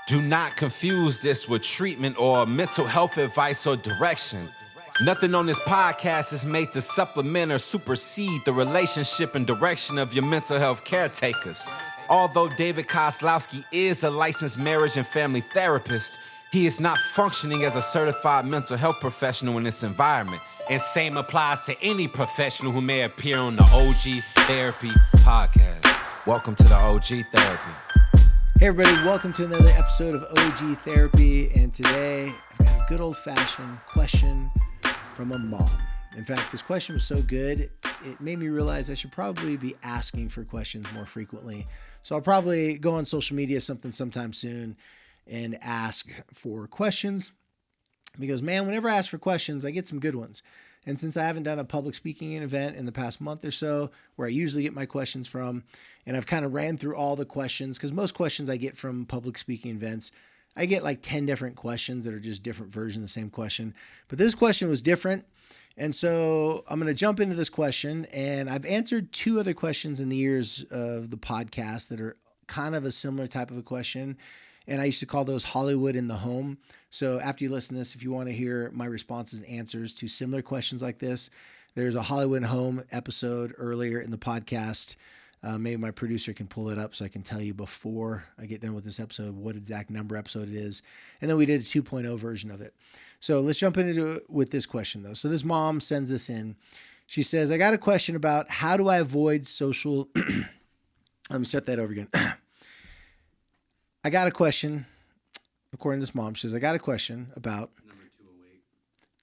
Do not confuse this with treatment or mental health advice or direction. Nothing on this podcast is made to supplement or supersede the relationship and direction of your mental health caretakers. Although David Kozlowski is a licensed marriage and family therapist, he is not functioning as a certified mental health professional in this environment. And same applies to any professional who may appear on the OG Therapy podcast. Welcome to the OG Therapy. Hey everybody, welcome to another episode of OG Therapy, and today I've got a good old-fashioned question from a mom. In fact, this question was so good, it made me realize I should probably be asking for questions more frequently. So I'll probably go on social media sometime soon and ask for questions, because man, whenever I ask for questions, I get some good ones. And since I haven't done a public speaking event in the past month or so, where I usually get my questions from, and I've kind of ran through all the questions, because most questions I get from public speaking events, I get like 10 different questions that are just different versions of the same question. But this question was different. And so I'm going to jump into this question. And I've answered two other questions in the years of the podcast that are kind of a similar type of a question. And I used to call those Hollywood in the Home. So after you listen to this, if you want to hear my responses and answers to similar questions like this, there's a Hollywood in Home episode earlier in the podcast. Maybe my producer can pull it up so I can tell you before I get done with this episode what exact number episode it is. And then we did a 2.0 version of it. So let's jump into it with this question though. So this mom sends this in. She says, I got a question about how do I avoid social... Let me start that over again. I got a question, according to this mom. She says, I got a question about... Number 208.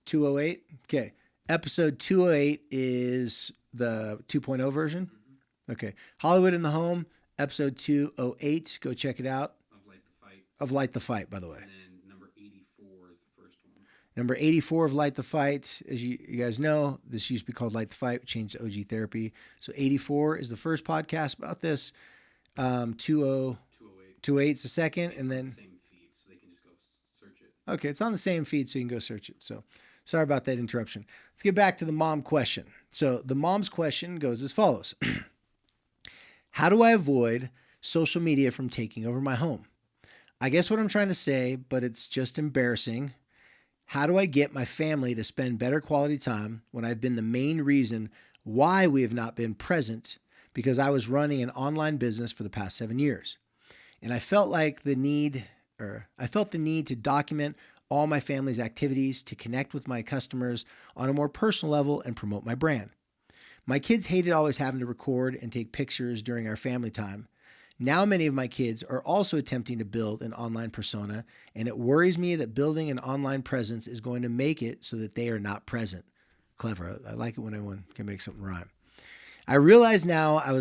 208? Okay. Episode 208 is the 2.0 version? Mm-hmm. Okay. Hollywood in the Home, episode 208. Go check it out. Of Light the Fight. Of Light the Fight, by the way. And then number 84 is the first one. Number 84 of Light the Fight. As you guys know, this used to be called Light the Fight. We changed to OG Therapy. So 84 is the first podcast about this. 208 is the second, and then... It's the same feed, so they can just go search it. Okay, it's on the same feed, so you can go search it. So sorry about that interruption. Let's get back to the mom question. So the mom's question goes as follows. How do I avoid social media from taking over my home? I guess what I'm trying to say, but it's just embarrassing. How do I get my family to spend better quality time when I've been the main reason why we have not been present, because I was running an online business for the past 7 years. And I felt the need to document all my family's activities, to connect with my customers on a more personal level and promote my brand. My kids hated always having to record and take pictures during our family time. Now many of my kids are also attempting to build an online persona, and it worries me that building an online presence is going to make it so that they are not present. Clever. I like it when anyone can make something rhyme. I realize now I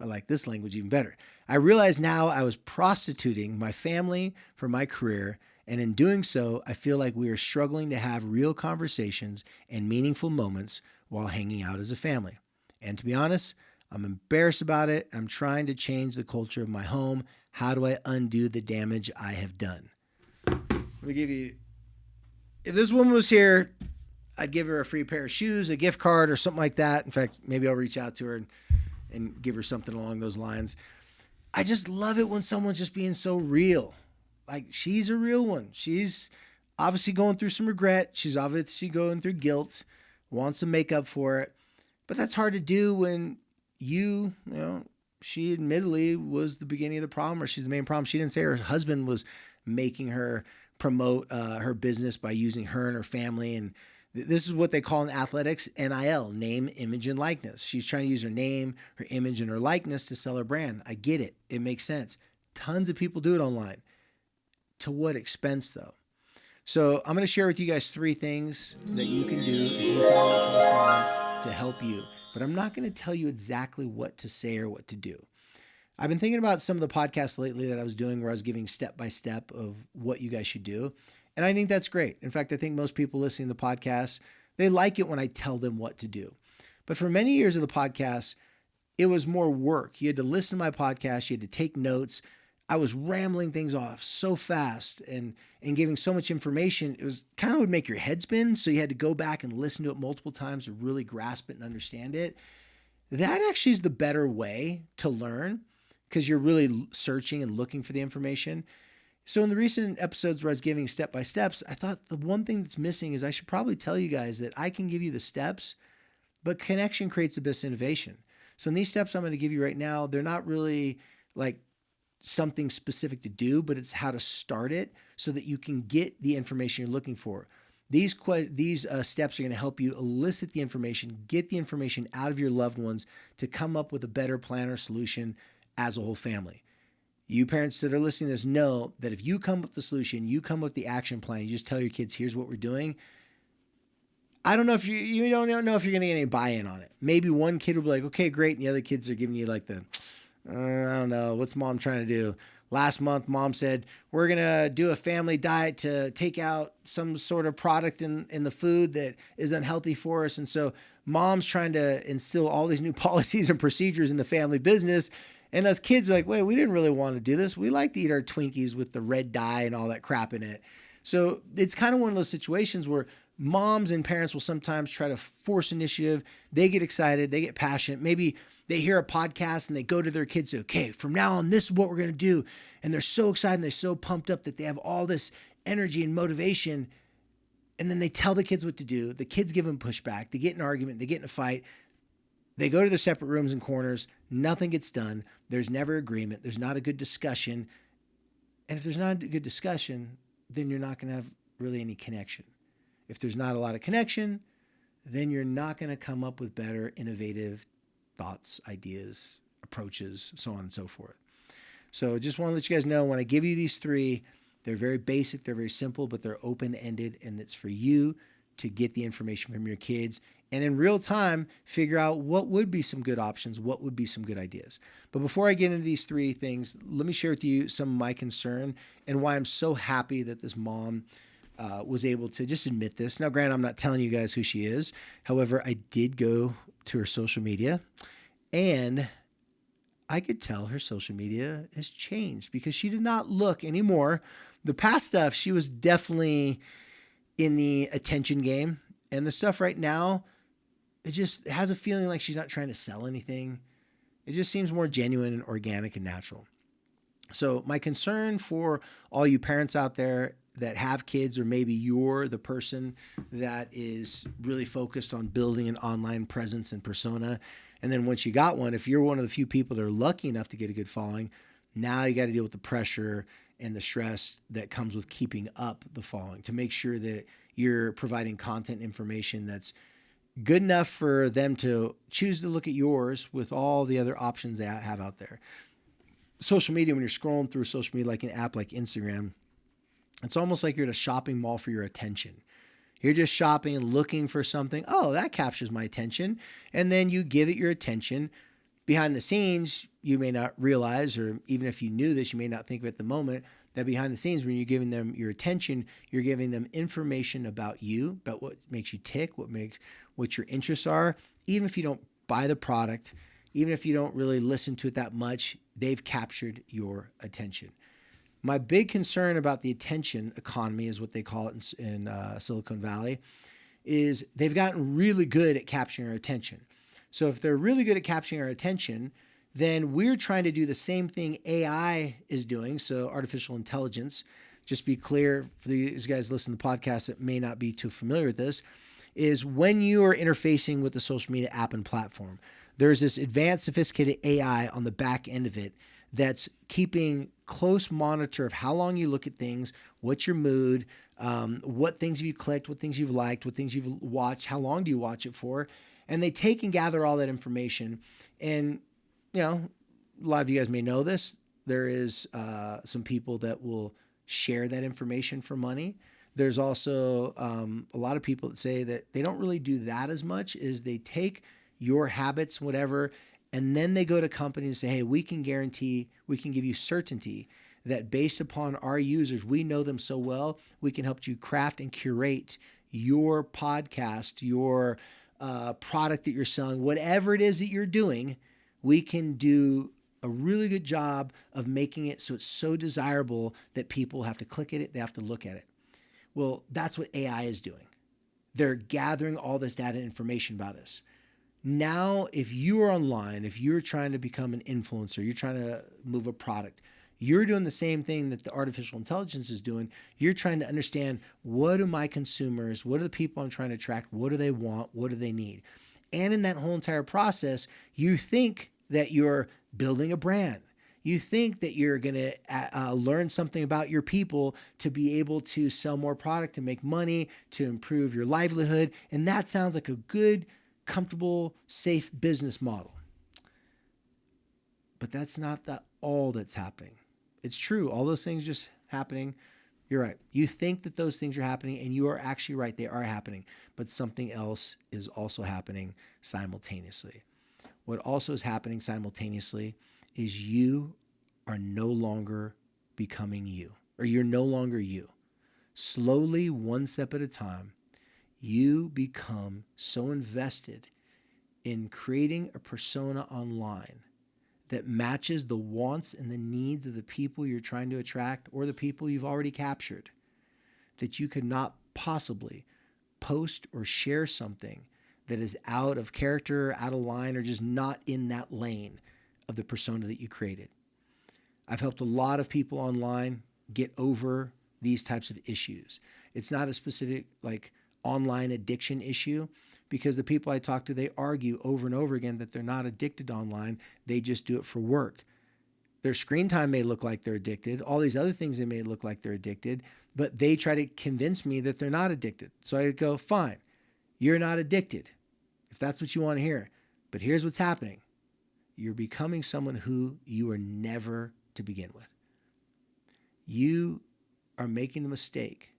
like this language even better. I realize now I was prostituting my family for my career, and in doing so, I feel like we are struggling to have real conversations and meaningful moments while hanging out as a family. And to be honest, I'm embarrassed about it. I'm trying to change the culture of my home. How do I undo the damage I have done? Let me give you, if this woman was here, I'd give her a free pair of shoes, a gift card, or something like that. In fact, maybe I'll reach out to her and give her something along those lines. I just love it when someone's just being so real. Like, she's a real one. She's obviously going through some regret. She's obviously going through guilt, wants to make up for it. But that's hard to do when she admittedly was the beginning of the problem, or she's the main problem. She didn't say her husband was making her promote her business by using her and her family. And this is what they call in athletics NIL, name, image, and likeness. She's trying to use her name, her image, and her likeness to sell her brand. I get it. It makes sense. Tons of people do it online. To what expense, though? So I'm going to share with you guys 3 things that you can do if you can to help you. But I'm not going to tell you exactly what to say or what to do. I've been thinking about some of the podcasts lately that I was doing where I was giving step-by-step of what you guys should do. And I think that's great. In fact, I think most people listening to the podcast, they like it when I tell them what to do. But for many years of the podcast, it was more work. You had to listen to my podcast. You had to take notes. I was rambling things off so fast and giving so much information. It was kind of would make your head spin. So you had to go back and listen to it multiple times to really grasp it and understand it. That actually is the better way to learn, because you're really searching and looking for the information. So in the recent episodes where I was giving step-by-steps, I thought the one thing that's missing is I should probably tell you guys that I can give you the steps, but connection creates the best innovation. So in these steps I'm going to give you right now, they're not really like something specific to do, but it's how to start it so that you can get the information you're looking for. These steps are going to help you elicit the information, get the information out of your loved ones to come up with a better plan or solution as a whole family. You parents that are listening to this know that if you come up with the solution, you come up with the action plan, you just tell your kids, here's what we're doing. I don't know if you don't know if you're going to get any buy-in on it. Maybe one kid will be like, okay, great. And the other kids are giving you like the, I don't know, what's mom trying to do? Last month, mom said, we're going to do a family diet to take out some sort of product in the food that is unhealthy for us. And so mom's trying to instill all these new policies and procedures in the family business. And us kids are like, wait, we didn't really want to do this. We like to eat our Twinkies with the red dye and all that crap in it. So it's kind of one of those situations where moms and parents will sometimes try to force initiative. They get excited. They get passionate. Maybe they hear a podcast and they go to their kids and say, okay, from now on, this is what we're going to do. And they're so excited and they're so pumped up that they have all this energy and motivation. And then they tell the kids what to do. The kids give them pushback. They get in an argument. They get in a fight. They go to their separate rooms and corners. Nothing gets done. There's never agreement. There's not a good discussion. And if there's not a good discussion, then you're not going to have really any connection. If there's not a lot of connection, then you're not going to come up with better, innovative thoughts, ideas, approaches, so on and so forth. So just want to let you guys know when I give you these three, they're very basic, they're very simple, but they're open-ended, and it's for you to get the information from your kids and in real time figure out what would be some good options, what would be some good ideas. But before I get into these three things, let me share with you some of my concern and why I'm so happy that this mom was able to just admit this. Now, granted, I'm not telling you guys who she is. However, I did go to her social media and I could tell her social media has changed because she did not look anymore. The past stuff, she was definitely in the attention game. And the stuff right now, it just has a feeling like she's not trying to sell anything. It just seems more genuine and organic and natural. So my concern for all you parents out there that have kids, or maybe you're the person that is really focused on building an online presence and persona. And then once you got one, if you're one of the few people that are lucky enough to get a good following, now you got to deal with the pressure and the stress that comes with keeping up the following to make sure that you're providing content information that's good enough for them to choose to look at yours with all the other options they have out there. Social media, when you're scrolling through social media, like an app like Instagram, it's almost like you're at a shopping mall for your attention. You're just shopping and looking for something. Oh, that captures my attention. And then you give it your attention. Behind the scenes, you may not realize, or even if you knew this, you may not think of it at the moment, that behind the scenes, when you're giving them your attention, you're giving them information about you, about what makes you tick, what your interests are. Even if you don't buy the product, even if you don't really listen to it that much, they've captured your attention. My big concern about the attention economy, is what they call it in Silicon Valley, is they've gotten really good at capturing our attention. So if they're really good at capturing our attention, then we're trying to do the same thing AI is doing. So artificial intelligence, just be clear for these guys listening to the podcast that may not be too familiar with this, is when you are interfacing with the social media app and platform, there's this advanced, sophisticated AI on the back end of it that's keeping close monitor of how long you look at things, what's your mood, what things have you clicked, what things you've liked, what things you've watched, how long do you watch it for? And they take and gather all that information. And, you know, a lot of you guys may know this. There is some people that will share that information for money. There's also a lot of people that say that they don't really do that as much, is they take your habits, whatever, and then they go to companies and say, hey, we can guarantee, we can give you certainty that based upon our users, we know them so well, we can help you craft and curate your podcast, your product that you're selling, whatever it is that you're doing. We can do a really good job of making it so it's so desirable that people have to click at it, they have to look at it. Well, that's what AI is doing. They're gathering all this data and information about us. Now, if you are online, if you're trying to become an influencer, you're trying to move a product, you're doing the same thing that the artificial intelligence is doing. You're trying to understand, what do my consumers, what are the people I'm trying to attract, what do they want, what do they need? And in that whole entire process, you think that you're building a brand. You think that you're going to learn something about your people to be able to sell more product, to make money, to improve your livelihood. And that sounds like a good, comfortable, safe business model. But that's not all that's happening. It's true. All those things just happening. You're right. You think that those things are happening, and you are actually right. They are happening. But something else is also happening simultaneously. What also is happening simultaneously is you are no longer becoming you, or you're no longer you. Slowly, one step at a time, you become so invested in creating a persona online that matches the wants and the needs of the people you're trying to attract, or the people you've already captured, that you could not possibly post or share something that is out of character, out of line, or just not in that lane of the persona that you created. I've helped a lot of people online get over these types of issues. It's not a specific like online addiction issue, because the people I talk to, they argue over and over again that they're not addicted to online. They just do it for work. Their screen time may look like they're addicted. All these other things, they may look like they're addicted, but they try to convince me that they're not addicted. So I go, fine, you're not addicted, if that's what you want to hear. But here's what's happening. You're becoming someone who you were never to begin with. You are making the mistake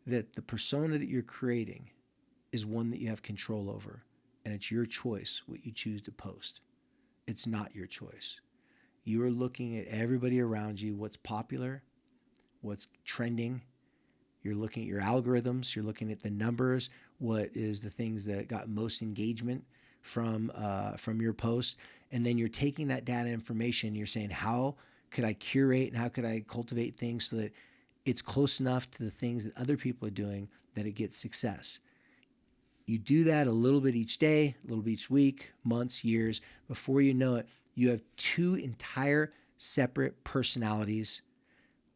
that the persona that you're creating is one that you have control over, and it's your choice what you choose to post. It's not your choice. You are looking at everybody around you, what's popular, what's trending. You're looking at your algorithms. You're looking at the numbers. What is the things that got most engagement from your post? And then you're taking that data information. You're saying, how could I curate and how could I cultivate things so that it's close enough to the things that other people are doing that it gets success? You do that a little bit each day, a little bit each week, months, years. Before you know it, you have two entire separate personalities.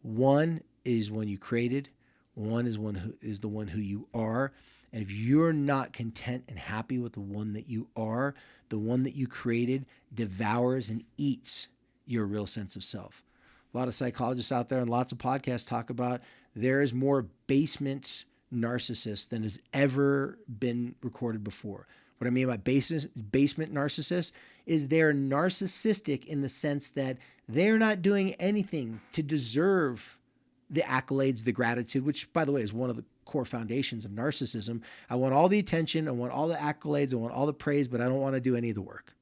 One is one you created. One is the one who you are. And if you're not content and happy with the one that you are, the one that you created devours and eats your real sense of self. A lot of psychologists out there and lots of podcasts talk about there is more basement narcissists than has ever been recorded before. What I mean by basement narcissists is they're narcissistic in the sense that they're not doing anything to deserve the accolades, the gratitude, which, by the way, is one of the core foundations of narcissism. I want all the attention, I want all the accolades, I want all the praise, but I don't want to do any of the work.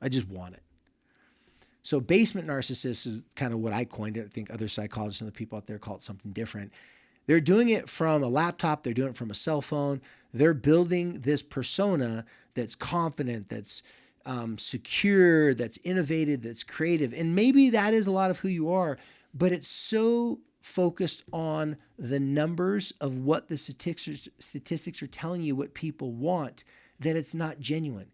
I just want it. So basement narcissists is kind of what I coined it. I think other psychologists and the people out there call it something different. They're doing it from a laptop. They're doing it from a cell phone. They're building this persona that's confident, that's secure, that's innovative, that's creative. And maybe that is a lot of who you are, but it's so focused on the numbers of what the statistics are telling you what people want that it's not genuine.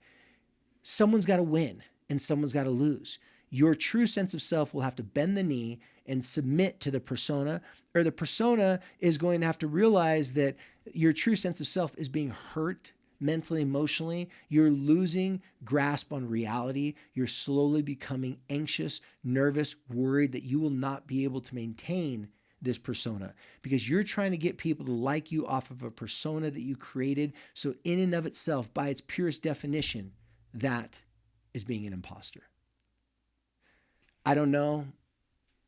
Someone's got to win and someone's got to lose. Your true sense of self will have to bend the knee and submit to the persona, or the persona is going to have to realize that your true sense of self is being hurt mentally, emotionally. You're losing grasp on reality. You're slowly becoming anxious, nervous, worried that you will not be able to maintain this persona because you're trying to get people to like you off of a persona that you created. So in and of itself, by its purest definition, that is being an imposter. I don't know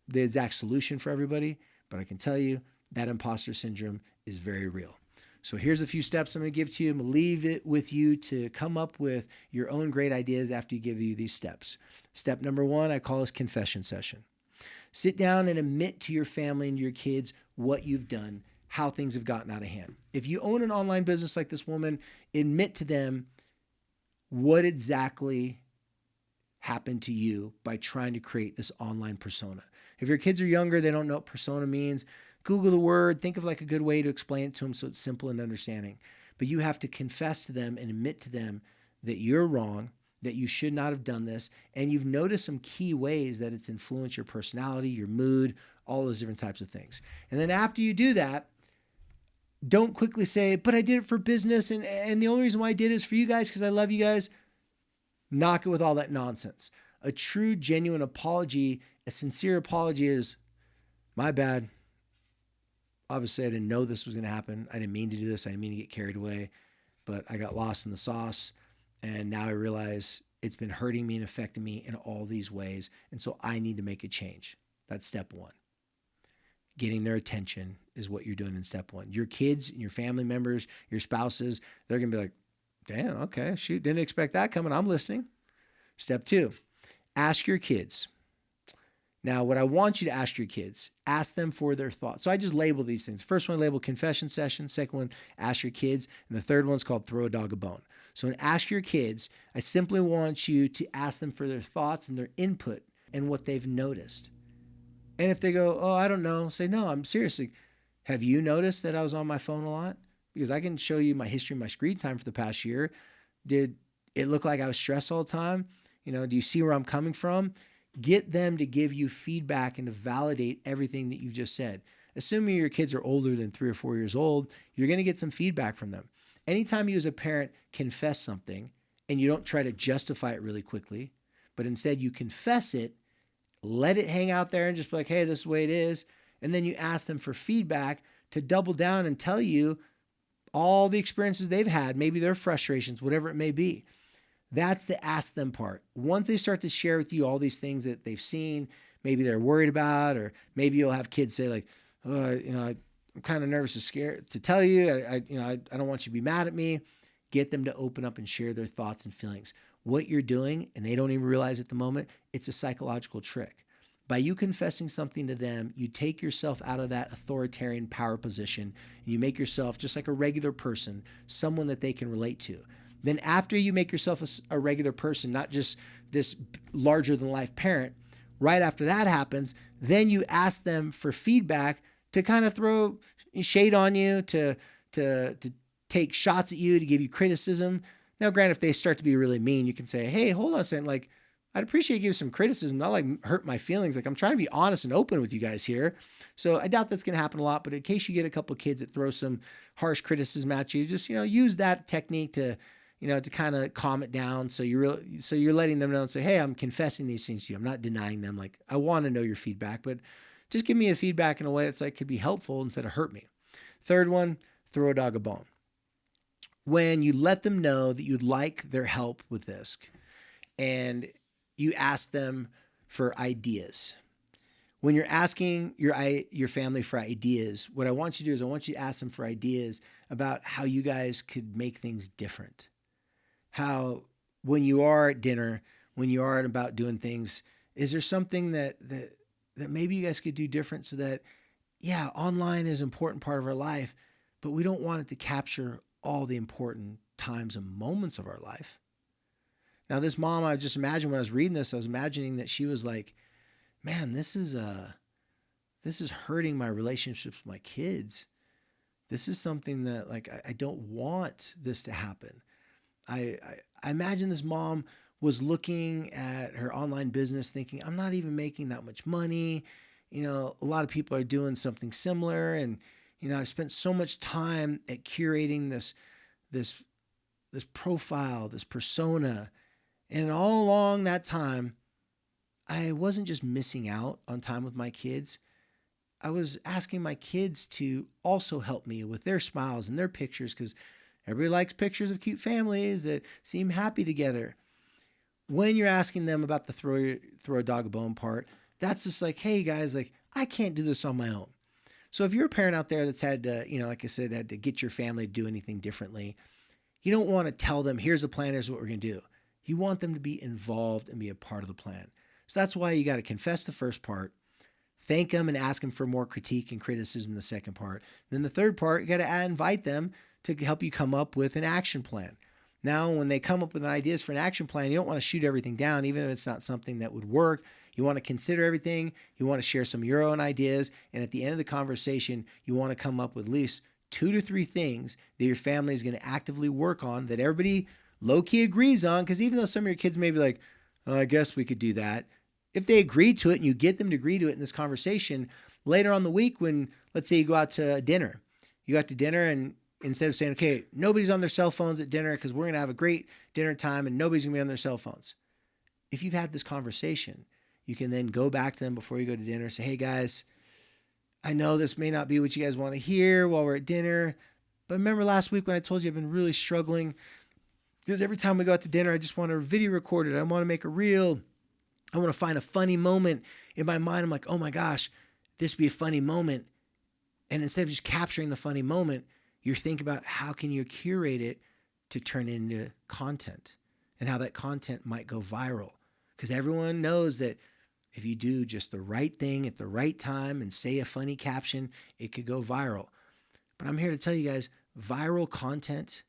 the exact solution for everybody, but I can tell you that imposter syndrome is very real. So here's a few steps I'm going to give to you. I'm going to leave it with you to come up with your own great ideas after you give you these steps. Step number one, I call this confession session. Sit down and admit to your family and your kids what you've done, how things have gotten out of hand. If you own an online business like this woman, admit to them what exactly happened to you by trying to create this online persona. If your kids are younger, they don't know what persona means, Google the word, think of like a good way to explain it to them so it's simple and understanding. But you have to confess to them and admit to them that you're wrong, that you should not have done this, and you've noticed some key ways that it's influenced your personality, your mood, all those different types of things. And then after you do that, don't quickly say, but I did it for business, and the only reason why I did it is for you guys because I love you guys. Knock it with all that nonsense. A true, genuine apology, a sincere apology is, my bad. Obviously, I didn't know this was going to happen. I didn't mean to do this. I didn't mean to get carried away, but I got lost in the sauce. And now I realize it's been hurting me and affecting me in all these ways. And so I need to make a change. That's step one. Getting their attention is what you're doing in step one. Your kids, your family members, your spouses, they're going to be like, damn, okay, shoot, didn't expect that coming. I'm listening. Step two, ask your kids. Now, what I want you to ask your kids, ask them for their thoughts. So I just label these things. First one, label confession session. Second one, ask your kids. And the third one's called throw a dog a bone. So in ask your kids, I simply want you to ask them for their thoughts and their input and what they've noticed. And if they go, oh, I don't know, say, no, I'm seriously, have you noticed that I was on my phone a lot? Because I can show you my history of my screen time for the past year. Did it look like I was stressed all the time? Do you see where I'm coming from? Get them to give you feedback and to validate everything that you've just said. Assuming your kids are older than 3 or 4 years old, you're going to get some feedback from them. Anytime you as a parent confess something and you don't try to justify it really quickly, but instead you confess it, let it hang out there and just be like, hey, this is the way it is. And then you ask them for feedback to double down and tell you all the experiences they've had, maybe their frustrations, whatever it may be. That's the ask them part. Once they start to share with you all these things that they've seen, maybe they're worried about, or maybe you'll have kids say like, oh, I'm kind of nervous or scared to tell you, I don't want you to be mad at me. Get them to open up and share their thoughts and feelings. What you're doing, and they don't even realize at the moment, it's a psychological trick. By you confessing something to them, you take yourself out of that authoritarian power position, and you make yourself just like a regular person, someone that they can relate to. Then after you make yourself a regular person, not just this larger than life parent, right after that happens, then you ask them for feedback to kind of throw shade on you, to take shots at you, to give you criticism. Now, granted, if they start to be really mean, you can say, hey, hold on a second, like, I'd appreciate you giving some criticism, not like hurt my feelings. Like, I'm trying to be honest and open with you guys here. So I doubt that's going to happen a lot, but in case you get a couple of kids that throw some harsh criticism at you, just, use that technique to kind of calm it down. So you're letting them know and say, hey, I'm confessing these things to you. I'm not denying them. Like, I want to know your feedback, but just give me a feedback in a way that's like could be helpful instead of hurt me. Third one, throw a dog a bone. When you let them know that you'd like their help with this, and you ask them for ideas. When you're asking your family for ideas, what I want you to do is I want you to ask them for ideas about how you guys could make things different. How, when you are at dinner, when you are about doing things, is there something that maybe you guys could do different so that, yeah, online is an important part of our life, but we don't want it to capture all the important times and moments of our life. Now, this mom, I just imagine when I was reading this, I was imagining that she was like, man, this is hurting my relationships with my kids. This is something that like, I don't want this to happen. I imagine this mom was looking at her online business thinking, I'm not even making that much money. A lot of people are doing something similar. And, I've spent so much time at curating this profile, this persona. And all along that time, I wasn't just missing out on time with my kids. I was asking my kids to also help me with their smiles and their pictures, because everybody likes pictures of cute families that seem happy together. When you're asking them about the throw a dog a bone part, that's just like, hey guys, like, I can't do this on my own. So if you're a parent out there that's had to, like I said, had to get your family to do anything differently, you don't want to tell them, here's the plan, here's what we're going to do. You want them to be involved and be a part of the plan. So that's why you got to confess the first part, thank them and ask them for more critique and criticism in the second part. Then the third part, you got to invite them to help you come up with an action plan. Now, when they come up with ideas for an action plan, you don't want to shoot everything down, even if it's not something that would work. You want to consider everything. You want to share some of your own ideas. And at the end of the conversation, you want to come up with at least 2 to 3 things that your family is going to actively work on that everybody low-key agrees on, because even though some of your kids may be like, oh, I guess we could do that, if they agree to it and you get them to agree to it in this conversation, later on the week when, let's say you go out to dinner, and instead of saying, okay, nobody's on their cell phones at dinner because we're going to have a great dinner time and nobody's going to be on their cell phones. If you've had this conversation, you can then go back to them before you go to dinner and say, hey guys, I know this may not be what you guys want to hear while we're at dinner, but remember last week when I told you I've been really struggling because every time we go out to dinner, I just want to video record it. I want to make a reel. I want to find a funny moment in my mind. I'm like, oh my gosh, this would be a funny moment. And instead of just capturing the funny moment, you're thinking about how can you curate it to turn into content and how that content might go viral. Because everyone knows that if you do just the right thing at the right time and say a funny caption, it could go viral. But I'm here to tell you guys, viral content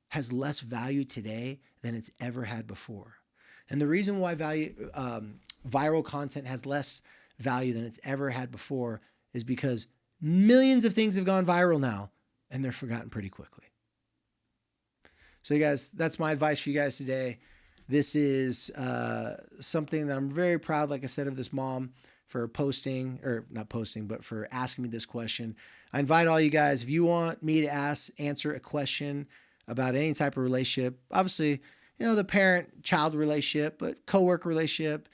has less value today than it's ever had before. And the reason why viral content has less value than it's ever had before is because millions of things have gone viral now and they're forgotten pretty quickly. So you guys, that's my advice for you guys today. This is something that I'm very proud, like I said, of this mom for for asking me this question. I invite all you guys, if you want me to answer a question about any type of relationship, obviously, the parent-child relationship, but coworker relationship,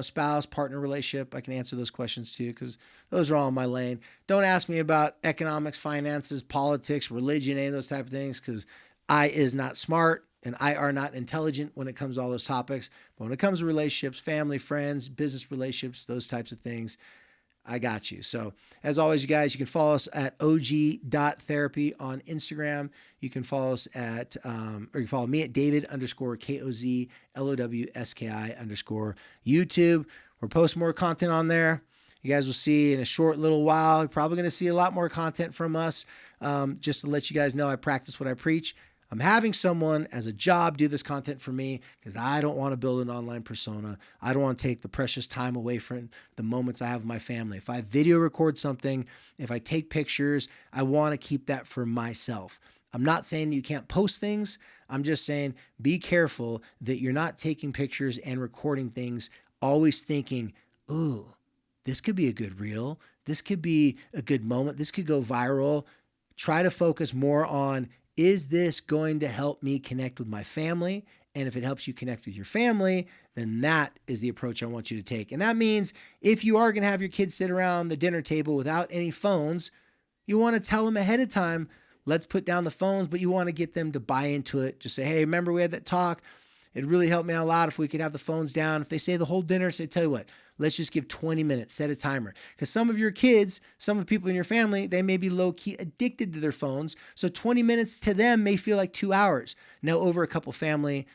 spouse, partner relationship, I can answer those questions too, because those are all in my lane. Don't ask me about economics, finances, politics, religion, any of those type of things, because I is not smart and I are not intelligent when it comes to all those topics. But when it comes to relationships, family, friends, business relationships, those types of things, I got you. So as always, you guys, you can follow us at og.therapy on Instagram. You can follow us at, or you can follow me at David_KOZLOWSKI_ YouTube. We're posting more content on there. You guys will see in a short little while. You're probably going to see a lot more content from us. Just to let you guys know, I practice what I preach. I'm having someone as a job do this content for me because I don't want to build an online persona. I don't want to take the precious time away from the moments I have with my family. If I video record something, if I take pictures, I want to keep that for myself. I'm not saying you can't post things. I'm just saying be careful that you're not taking pictures and recording things always thinking, ooh, this could be a good reel. This could be a good moment. This could go viral. Try to focus more on, is this going to help me connect with my family? And if it helps you connect with your family, then that is the approach I want you to take. And that means if you are going to have your kids sit around the dinner table without any phones, you want to tell them ahead of time, let's put down the phones, but you want to get them to buy into it. Just say, hey, remember we had that talk? It really helped me out a lot if we could have the phones down. If they say the whole dinner, say, tell you what, let's just give 20 minutes, set a timer. Because some of your kids, some of the people in your family, they may be low-key addicted to their phones. So 20 minutes to them may feel like 2 hours. Now over a couple family,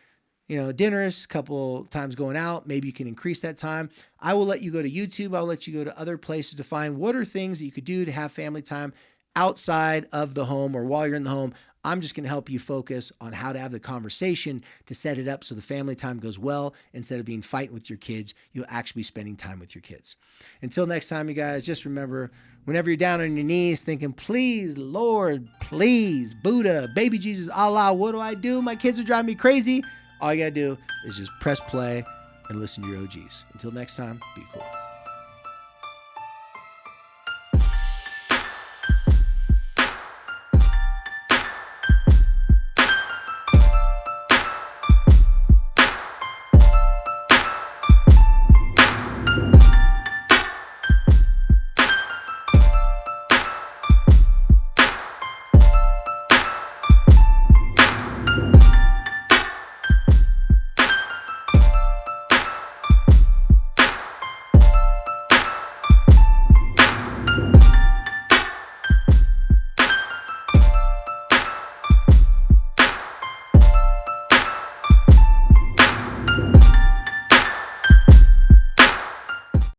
dinners, couple times going out, maybe you can increase that time. I will let you go to YouTube. I'll let you go to other places to find what are things that you could do to have family time outside of the home or while you're in the home. I'm just going to help you focus on how to have the conversation to set it up so the family time goes well. Instead of being fighting with your kids, you'll actually be spending time with your kids. Until next time, you guys, just remember, whenever you're down on your knees thinking, please, Lord, please, Buddha, baby Jesus, Allah, what do I do? My kids are driving me crazy. All you got to do is just press play and listen to your OGs. Until next time, be cool.